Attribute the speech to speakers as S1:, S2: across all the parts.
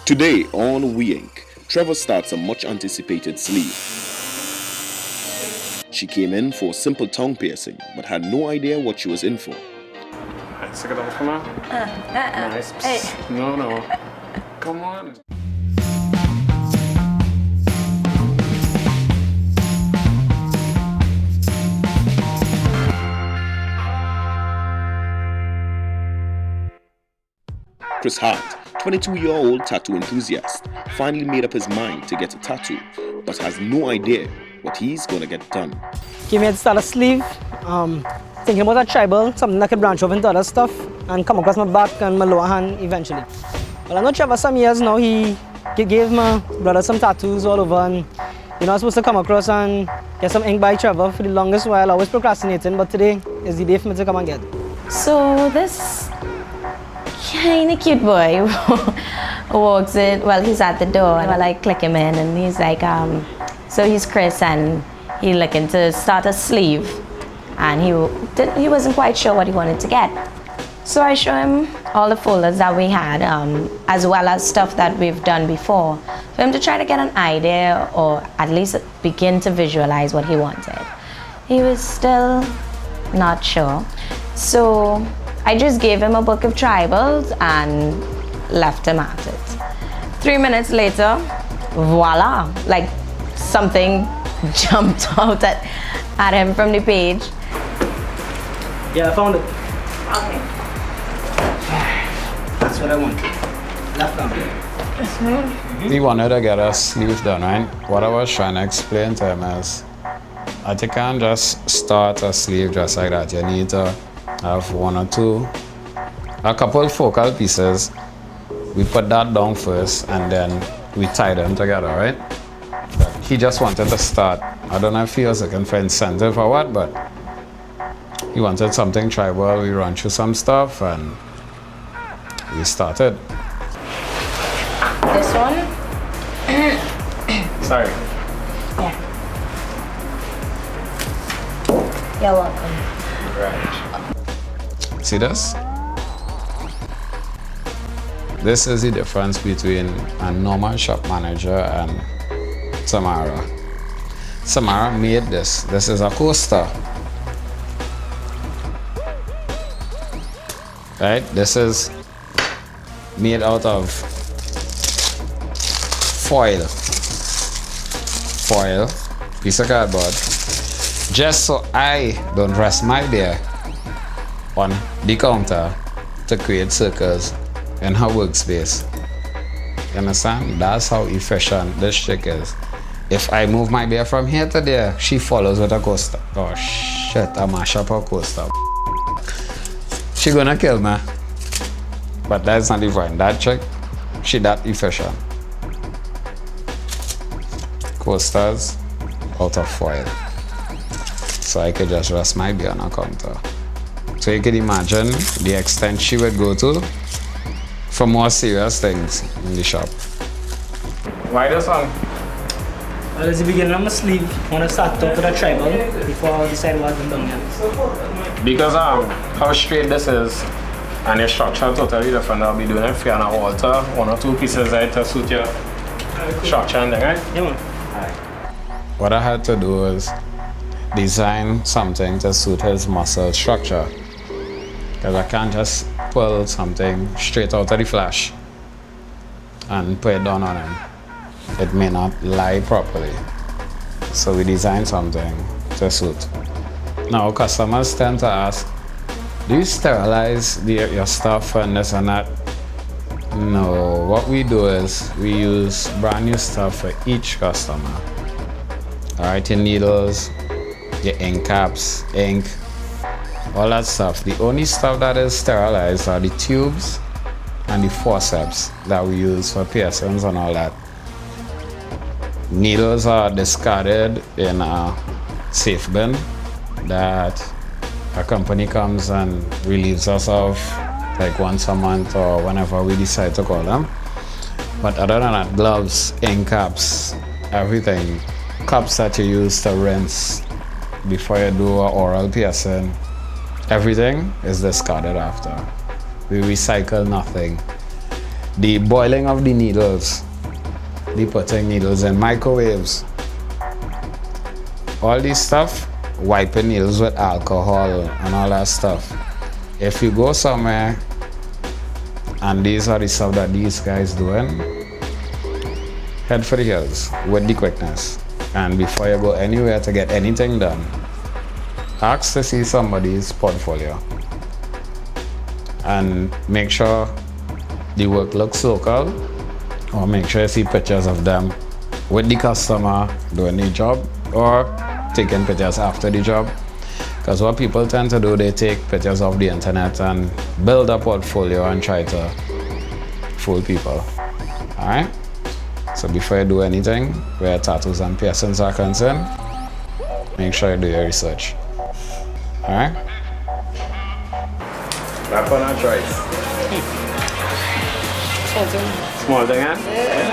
S1: Today on We Inc., Trevor starts a much anticipated sleeve. She came in for a simple tongue piercing but had no idea what she was in for.
S2: Alright, stick it out for now. Nice.
S3: Hey.
S2: No. Come on.
S1: Chris Hart, 22-year-old tattoo enthusiast, finally made up his mind to get a tattoo, but has no idea what he's gonna get done.
S4: Came here to start a sleeve, thinking about a tribal, something that could branch off into other stuff and come across my back and my lower hand eventually. Well, I know Trevor some years now, he gave my brother some tattoos all over, and I was supposed to come across and get some ink by Trevor for the longest while. I was procrastinating, but today is the day for me to come and get it.
S3: So this kind of cute boy walks in, well, he's at the door, and I click him in, and he's like, so he's Chris, and he looking to start a sleeve, and he wasn't quite sure what he wanted to get. So I show him all the folders that we had, as well as stuff that we've done before, for him to try to get an idea, or at least begin to visualize what he wanted. He was still not sure. So I just gave him a book of tribals and left him at it. 3 minutes later, voila, like something jumped out at him from the page.
S4: Yeah, I found it.
S3: Okay.
S4: That's what I want. Left arm.
S5: He wanted to get a sleeve done, right? What I was trying to explain to him is, I think you can't just start a sleeve just like that. You need to have one or two, a couple focal pieces. We put that down first and then we tie them together, right? But he just wanted to start. I don't know if he was looking for incentive or what, but he wanted something tribal. We ran through some stuff and we started.
S3: This one?
S2: Sorry.
S3: Yeah. You're welcome.
S2: Right.
S5: See this? This is the difference between a normal shop manager and Samara. Samara made this. This is a coaster. Right? This is made out of foil, piece of cardboard, just so I don't rest my beer on the counter to create circles in her workspace. You understand? That's how efficient this chick is. If I move my beer from here to there, she follows with a coaster. Oh shit, I mash up her coaster. She gonna kill me. But that's not the point. That chick, she that efficient. Coasters out of foil. So I could just rest my beer on a counter. So you can imagine the extent she would go to for more serious things in the shop.
S2: Why this one?
S4: Well, it's the beginning of my sleeve. I want to start off with a tribal before I decide what I'm doing yet.
S2: Because how straight this is and your structure totally different. I'll be doing it for you and I'll alter one or two pieces there to suit your structure and thing, right?
S4: Yeah, man.
S5: What I had to do was design something to suit his muscle structure. Because I can't just pull something straight out of the flash and put it down on him. It may not lie properly. So we designed something to suit. Now customers tend to ask, do you sterilize your stuff and this and that? No, what we do is we use brand new stuff for each customer. Alright, your needles, your ink caps, ink, all that stuff. The only stuff that is sterilized are the tubes and the forceps that we use for piercings and all that. Needles are discarded in a safe bin that a company comes and relieves us of like once a month or whenever we decide to call them. But other than that, gloves, ink caps, everything, cups that you use to rinse before you do an oral piercing, everything is discarded after. We recycle nothing. the boiling of the needles, the putting needles in microwaves, all this stuff, wiping needles with alcohol and all that stuff. If you go somewhere and these are the stuff that these guys doing, head for the hills with the quickness. And before you go anywhere to get anything done, ask to see somebody's portfolio and make sure the work looks local, or make sure you see pictures of them with the customer doing the job or taking pictures after the job. Because what people tend to do, they take pictures of the internet and build a portfolio and try to fool people. Alright? So before you do anything where tattoos and piercings are concerned, make sure you do your research. Alright?
S2: That one I choice. Small thing, eh? Yeah,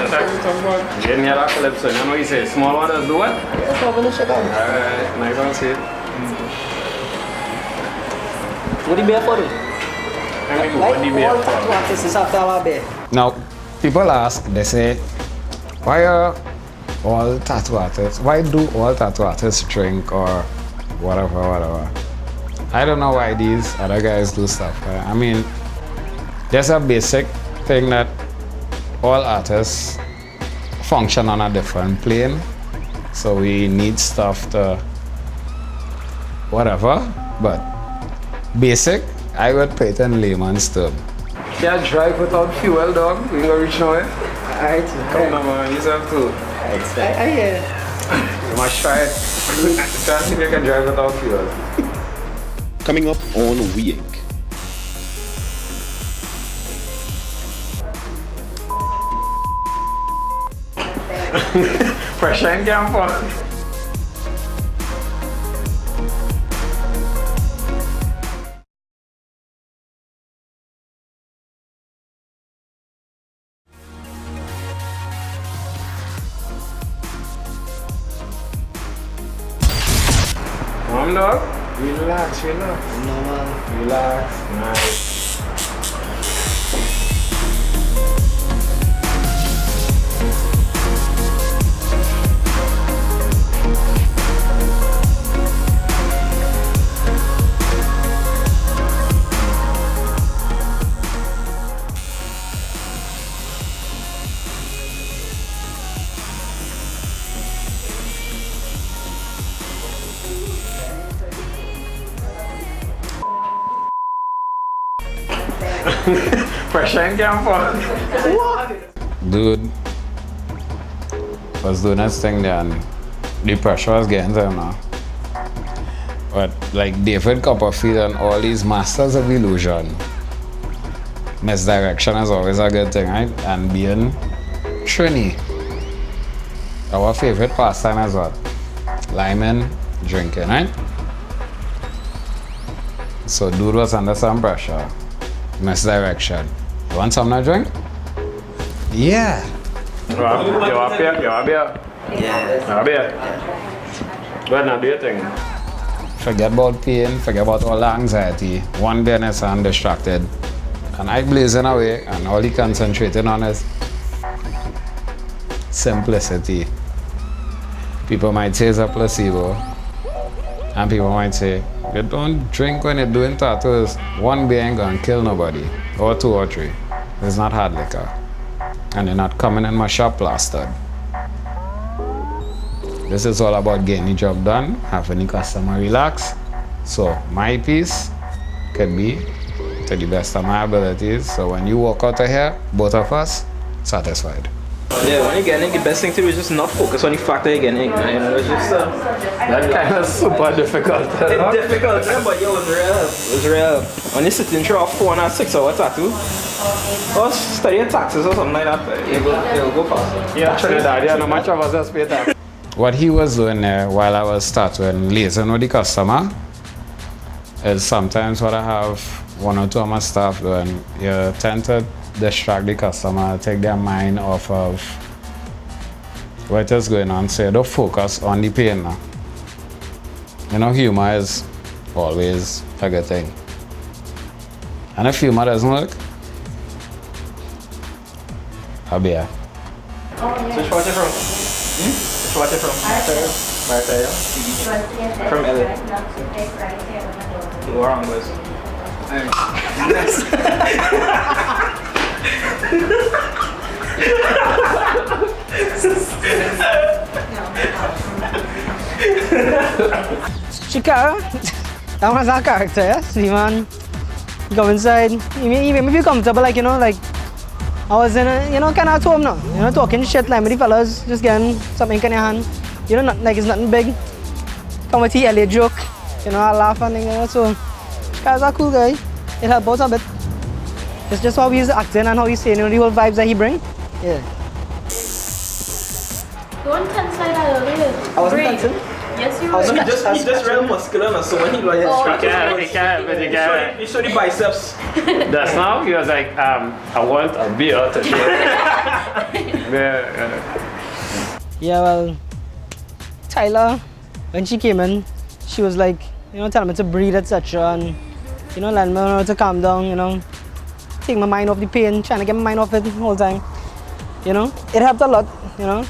S2: that's what I'm talking about. Getting your calypso. You know what you say? Small one does do what?
S4: Yeah, probably check out.
S2: Alright, nice one, see it.
S4: What do you bear for it?
S2: I mean, what do you mean?
S4: Tattoo artists after our bear.
S5: Now, people ask, they say, why are all tattoo artists, why do all tattoo artists drink or whatever? I don't know why these other guys do stuff. I mean, there's a basic thing that all artists function on a different plane. So we need stuff to whatever, but basic, I would put it in layman's term.
S2: Can't drive without fuel, dog. We ain't gonna reach nowhere.
S4: Alright.
S2: Come on, man. Yourself too.
S4: I hear.
S2: You must try it. Try to see if you can drive without fuel.
S1: Coming up on We Inc.
S2: Pressure in camp. Mom, dog. Relax. Relax. Nice. Pressure in camp.
S5: Dude was doing his thing there and the pressure was getting to him now. But like David Copperfield and all these masters of illusion, misdirection is always a good thing, right? And being Trini, our favorite pastime is what? Liming, drinking, right? So dude was under some pressure. Misdirection. You want something to drink? Yeah.
S2: You want beer? Yeah. You want beer? Go ahead and do your thing.
S5: Forget about pain, forget about all the anxiety. One day I'm distracted. And I blazing away and all he concentrating on is simplicity. People might say it's a placebo. And people might say, you don't drink when you're doing tattoos. One beer ain't gonna kill nobody. Or two or three. It's not hard liquor. And they're not coming in my shop plastered. This is all about getting the job done, having the customer relax. So my piece can be to the best of my abilities. So when you walk out of here, both of us satisfied.
S6: Yeah, when you're getting the best thing to do is just not focus on the fact that you're getting it. You know, it's just
S2: That kind of super difficult.
S6: it's difficult, yeah, but yo, it's real. When you're sitting through a 4 and a 6 hour tattoo, or study your taxes or something like that, you'll go faster.
S2: Yeah, Trinidad, yeah, no much of us just pay that.
S5: What he was doing there while I was starting liaison with the customer is sometimes what I have one or two of my staff doing. You tend to distract the customer, take their mind off of what is going on, so you don't focus on the pain now. You know, humor is always a good thing. And if humor doesn't work, a beer.
S6: So which watch it from? Which watch it from? Right there, yeah? From LA. You are on this.
S4: Chikara, that was our character, yeah? See, man, go inside. You make me feel comfortable, like, you know, like I was in a, you know, kind of at home now. You know, talking shit like with the fellas, just getting something in your hand. You know, not, like it's nothing big. Come with the LA joke, you know, I laugh and things, you know, so Chikara's a cool guy. It helped out a bit. It's just how he's acting and how he's saying, you know, the whole vibes that he bring. Yeah.
S3: Don't tense like that earlier.
S4: I wasn't dancing.
S3: Yes, you
S4: I was
S3: were.
S6: He just real muscular now, so when he like
S2: You can't.
S6: you show the biceps.
S2: That's now he was like, I want a beer to
S4: Yeah, well, Tyler, when she came in, she was like, you know, telling me to breathe, etc. And, you know, letting me know to calm down, you know, take my mind off the pain, trying to get my mind off it the whole time. You know, it helped a lot, you know.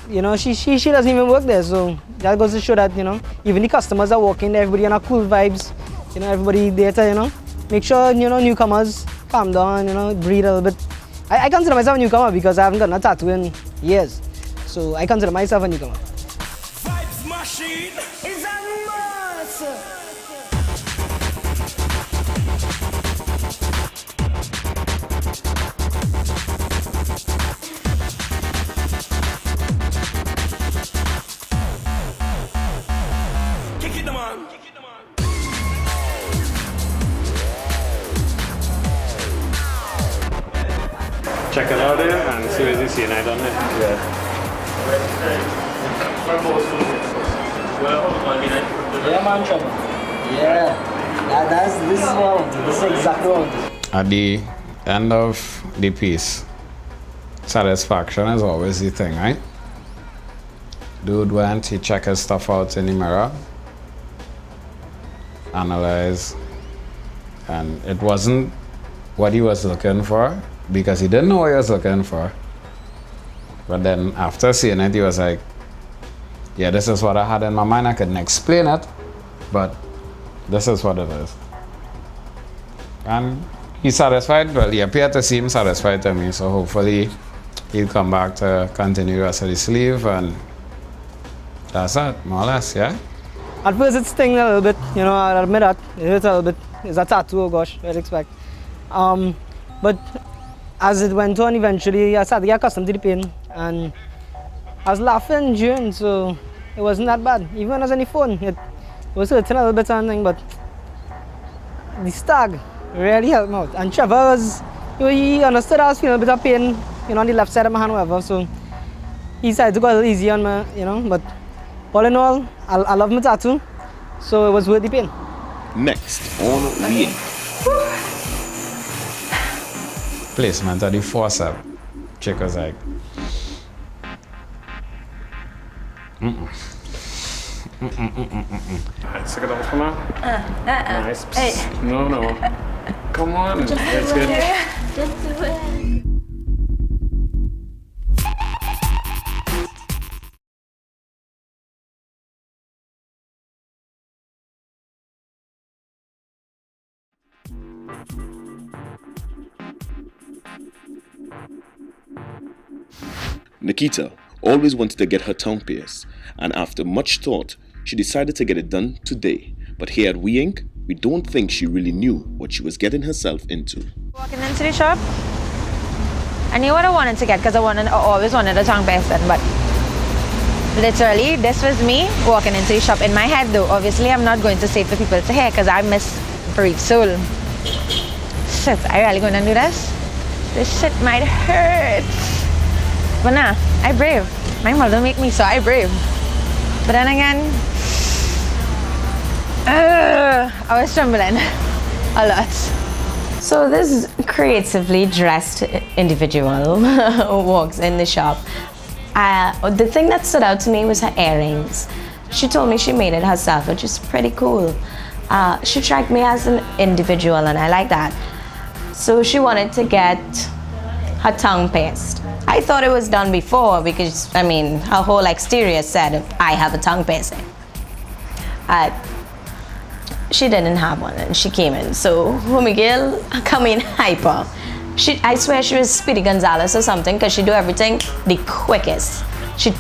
S4: You know, she doesn't even work there, so that goes to show that, you know, even the customers are walking there, everybody on cool vibes, you know, everybody there to, you know, make sure, you know, newcomers calm down, you know, breathe a little bit. I consider myself a newcomer because I haven't gotten a tattoo in years, so I consider myself a newcomer.
S7: Vibes machine is a monster. Kick it, man.
S2: Check it out there and see what you see. I don't know.
S4: Yeah, man, Trevor. Yeah, this is what I want to do. This is exactly what I want to do.
S5: At the end of the piece, satisfaction is always the thing, right? Dude went, he checked his stuff out in the mirror, analyzed, and it wasn't what he was looking for because he didn't know what he was looking for. But then after seeing it, he was like, yeah, this is what I had in my mind. I couldn't explain it, but this is what it is. And he's satisfied. Well, he appeared to seem satisfied to me, so hopefully he'll come back to continue the rest of the sleeve, and that's it, more or less, yeah?
S4: At first it's stinging a little bit, you know, I'll admit that. It hurts a little bit. It's a tattoo, oh gosh, I'd expect. But as it went on, eventually I started to get accustomed to the pain, and I was laughing during, so it wasn't that bad. Even when I was on the phone, it was hurting a little bit and thing, but the stag really helped me out. And Trevor was, you know, he understood I was feeling a bit of pain, you know, on the left side of my hand, whatever, so he decided to go a little easy on me, you know, but all in all, I love my tattoo, so it was worth the pain.
S1: Next on Reing.
S5: Placement of the forceps. Chick was like,
S2: Alright, stick it out for now. Nice. Psst. No. Come on. That's good.
S3: Just do it.
S1: Nikita always wanted to get her tongue pierced, and after much thought, she decided to get it done today. But here at We Inc., we don't think she really knew what she was getting herself into.
S3: Walking into the shop, I knew what I wanted to get because I always wanted a tongue piercing, but literally, this was me walking into the shop. In my head though, obviously I'm not going to say it for people to hear because I miss Bereaved Soul. Shit, are you really going to do this? This shit might hurt. But nah, I brave. My mother make me, so I brave. But then again, I was trembling a lot. So this creatively dressed individual walks in the shop. The thing that stood out to me was her earrings. She told me she made it herself, which is pretty cool. She tracked me as an individual, and I like that. So she wanted to get her tongue pierced. I thought it was done before because, I mean, her whole exterior said, I have a tongue piercing. She didn't have one and she came in. So, Miguel come in hyper. I swear she was Speedy Gonzalez or something because she do everything the quickest. She'd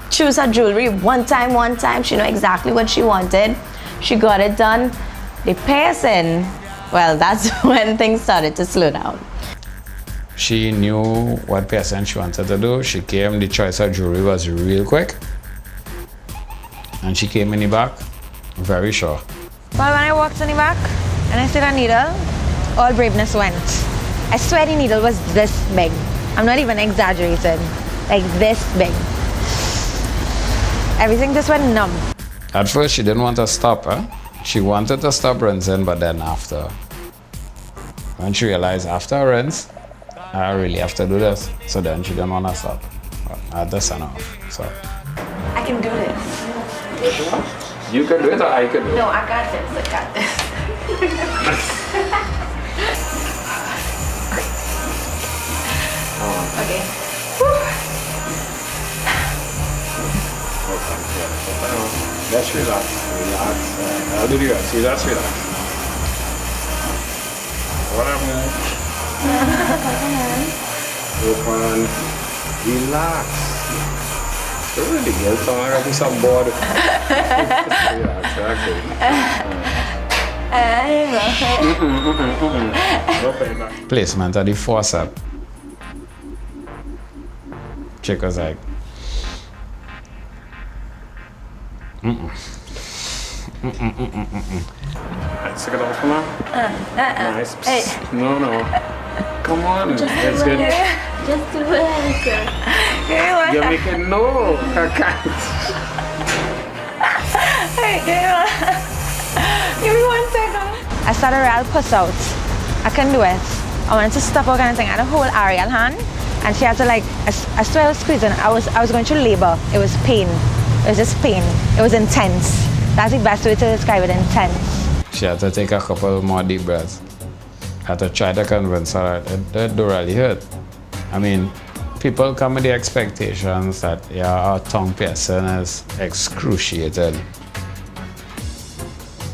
S3: choose her jewelry one time. She know exactly what she wanted. She got it done. The piercing, well, that's when things started to slow down.
S5: She knew what piercing she wanted to do. She came, the choice of jewelry was real quick. And she came in the back, very sure.
S8: Well, when I walked in the back and I said a needle, all braveness went. I swear the needle was this big. I'm not even exaggerating. Like this big. Everything just went numb.
S5: At first, she didn't want to stop, She wanted to stop rinsing, but then after, when she realized after a rinse, I really have to do this. So then she didn't want to stop. But I had to sign off, so.
S3: I can do this.
S5: You can do it or I can do it?
S3: No, I got this. Okay.
S5: Let's relax. I'll do the rest. See, let's relax. Whatever. Open. Relax. Don't really get some. I got to some bored. Relax, placement of the forceps. Chick was like, Stick it off for now. Nice.
S3: Hey.
S5: No. Come on. It's good.
S3: Just do it.
S5: You're making no. I can't.
S8: Give me 1 second. I started real puss out. I couldn't do it. I wanted to stop her kind of thing. I had a whole Ariel hand. And she had to I swear I was squeezing. I was going through labor. It was pain. It was just pain. It was intense. That's the best way to describe it, intense.
S5: She had to take a couple more deep breaths. Had to try to convince her that it don't really hurt. I mean, people come with the expectations that, our tongue piercing is excruciating.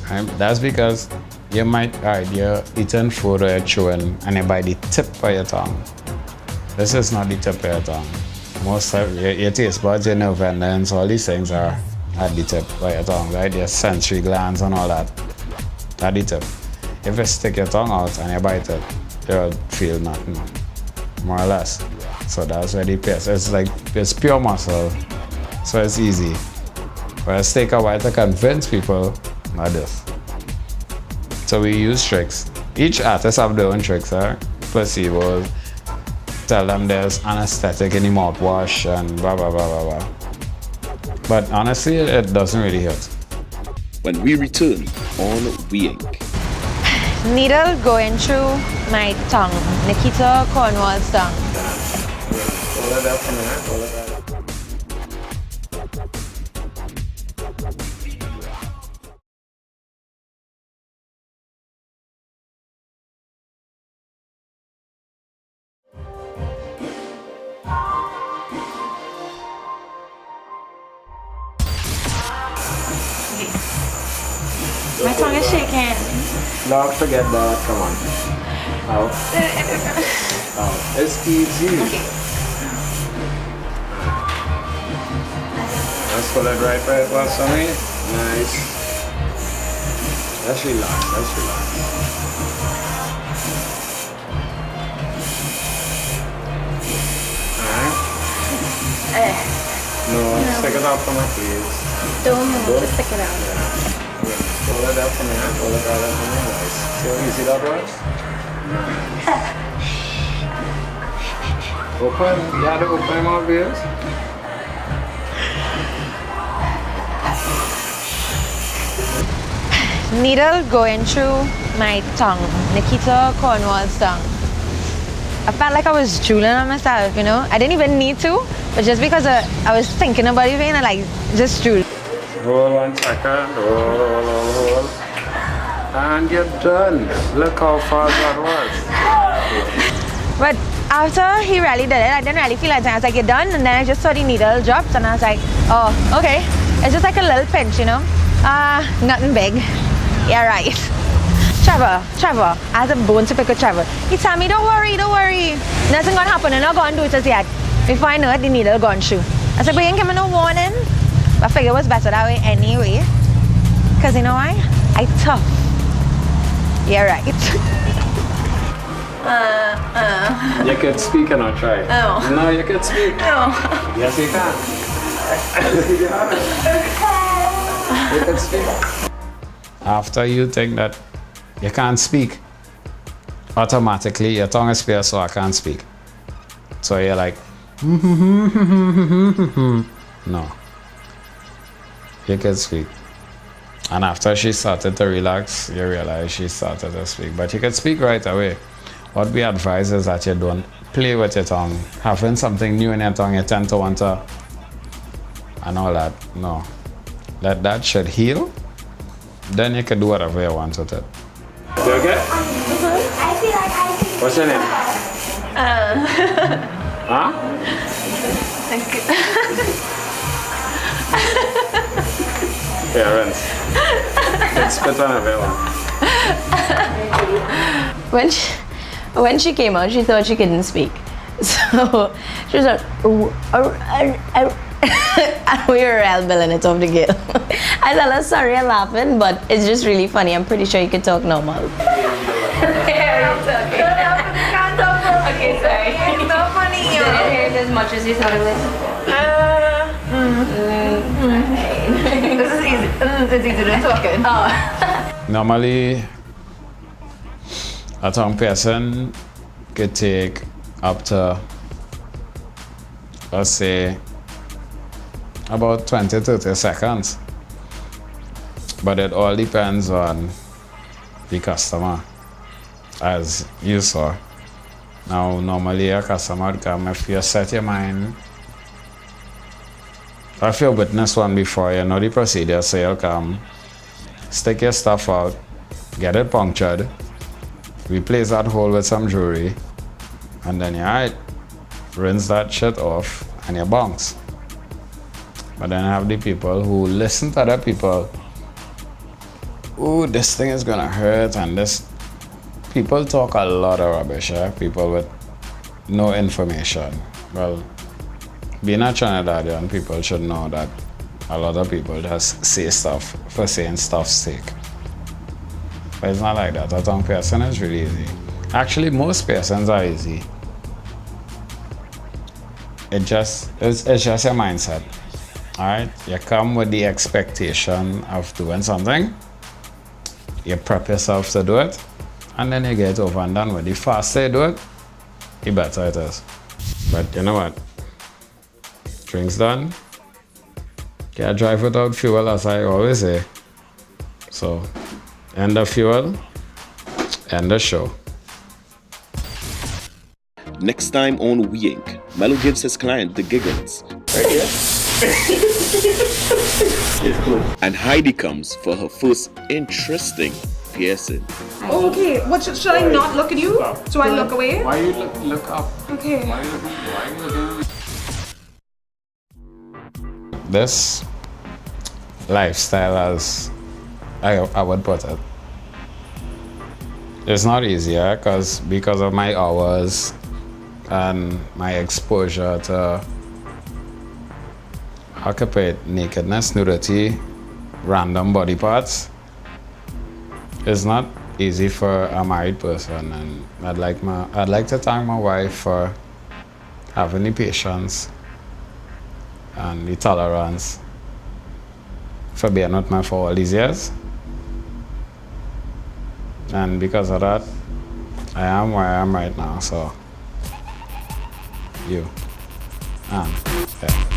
S5: And that's because you might, you're eating food or you're chewing and you bite the tip of your tongue. This is not the tip of your tongue. Most of your taste buds, your nerve endings, all these things are at the tip of your tongue, right? Your sensory glands and all that. At the tip. If you stick your tongue out and you bite it, you'll feel nothing, more or less. So that's where the pierce. It's pure muscle, so it's easy. But it's take a while to convince people, not this. So we use tricks. Each artist have their own tricks, placebos. Tell them there's anesthetic in the mouthwash and blah, blah, blah, blah, blah. But honestly, it doesn't really hurt.
S1: When we return on We Inc.
S8: Needle going through my tongue. Nikita Cornwall's tongue. My tongue is shaking.
S5: No, forget that. Come on. Out. Out. It's easy.
S3: Okay.
S5: Let's pull it right back, Wassami. Nice. Let's relax. Alright. No, stick it out for me, please.
S3: Don't move, just stick it out.
S5: Pull it out for me, Nice. See how easy that was? Open. You had to open your mouth, ears.
S8: Needle going through my tongue. Nikita Cornwall's tongue. I felt like I was drooling on myself, you know? I didn't even need to, but just because I was thinking about it, and I just drooled.
S5: Hold 1 second. Hold. And you're done. Look how fast that was.
S8: But after he really did it, I didn't really feel anything. I was like, you're done? And then I just saw the needle dropped and I was like, oh, okay. It's just like a little pinch, you know? Nothing big. Yeah, right. Trevor, I have a bone to pick with Trevor. He told me, don't worry. Nothing gonna happen. I'm not gonna do it just yet. Before I know it, the needle gone through. I said, but you ain't give me no warning. But I figured it was better that way anyway. Because you know why? I tough. Yeah, right.
S5: You could speak and not try.
S8: Oh.
S5: No, you could speak.
S8: No.
S5: Yes, you can. You could speak. After you think that you can't speak, automatically your tongue is pierced, so I can't speak. So you're like, no. You can speak. And after she started to relax, you realize she started to speak. But you can speak right away. What we advise is that you don't play with your tongue. Having something new in your tongue, you tend to want to, and all that. No. Let that shit heal. Then you can do whatever you want with it. You okay? What's your name? Huh?
S8: Thank you.
S5: Yeah, rinse. Let's spit on everyone.
S3: When she came out, she thought she couldn't speak. So she was like, and we were all billing it off the girl. I tell her sorry, I'm laughing, but it's just really funny. I'm pretty sure you could talk normal. Okay, sorry.
S8: It's so funny.
S3: Did you hear it as much as you thought it was?
S8: This is easy. It's easy to talking.
S3: Oh.
S5: Normally, a tongue piercing could take up to, let's say, about 20-30 seconds. But it all depends on the customer, as you saw. Now, normally a customer would come if you set your mind. If you witnessed one before, you know the procedure, so you'll come, stick your stuff out, get it punctured, replace that hole with some jewelry, and then you're right. Rinse that shit off and you bounce. But then I have the people who listen to other people. Ooh, this thing is gonna hurt, and this. People talk a lot of rubbish, people with no information. Well, being a Trinidadian, people should know that a lot of people just say stuff for saying stuff's sake. But it's not like that. A tongue piercing is really easy. Actually, most piercings are easy. It's just your mindset. Alright? You come with the expectation of doing something, you prep yourself to do it, and then you get over and done with. The faster you do it, the better it is. But you know what? Drinks done. Can't drive without fuel, as I always say. So, end the fuel, end the show.
S1: Next time on We Inc., Melo gives his client the giggles.
S6: Right here. It's cool.
S1: And Heidi comes for her first interesting piercing.
S9: Okay, what should I not look at you? Do I look away?
S5: Why you look up?
S9: Okay.
S5: Why you looking? This lifestyle, as I would put it, it's not easier because of my hours and my exposure to occupied nakedness, nudity, random body parts. It's not easy for a married person, and I'd like to thank my wife for having the patience and the tolerance for being with me for all these years. And because of that, I am where I am right now. So, you and yeah.